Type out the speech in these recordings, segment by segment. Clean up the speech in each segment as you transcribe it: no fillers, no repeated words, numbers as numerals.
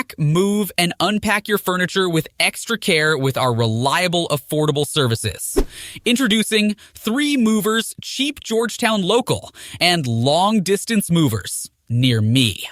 Pack, move, and unpack your furniture with extra care with our reliable, affordable services. Introducing 3 Movers, cheap Georgetown local, and long-distance movers near me.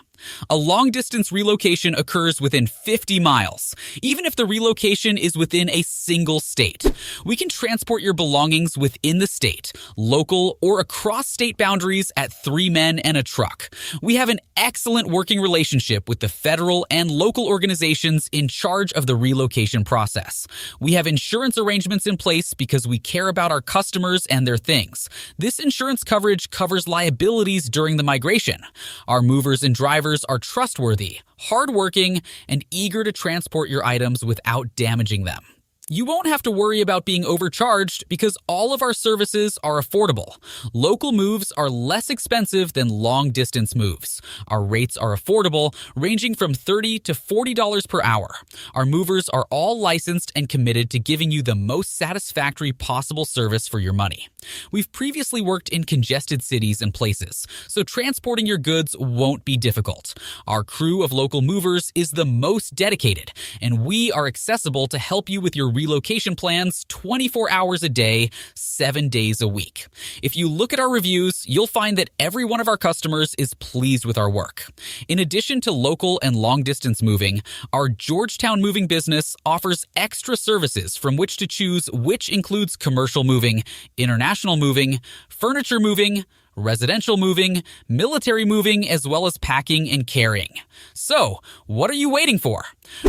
A long-distance relocation occurs within 50 miles, even if the relocation is within a single state. We can transport your belongings within the state, local, or across state boundaries at 3 men and a truck. We have an excellent working relationship with the federal and local organizations in charge of the relocation process. We have insurance arrangements in place because we care about our customers and their things. This insurance coverage covers liabilities during the migration. Our movers and drivers are trustworthy, hardworking, and eager to transport your items without damaging them. You won't have to worry about being overcharged because all of our services are affordable. Local moves are less expensive than long-distance moves. Our rates are affordable, ranging from $30 to $40 per hour. Our movers are all licensed and committed to giving you the most satisfactory possible service for your money. We've previously worked in congested cities and places, so transporting your goods won't be difficult. Our crew of local movers is the most dedicated, and we are accessible to help you with your relocation plans 24 hours a day, 7 days a week. If you look at our reviews, you'll find that every one of our customers is pleased with our work. In addition to local and long-distance moving, our Georgetown moving business offers extra services from which to choose, which includes commercial moving, international moving, furniture moving, residential moving, military moving, as well as packing and carrying. So, what are you waiting for?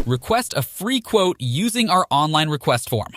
Request a free quote using our online request form.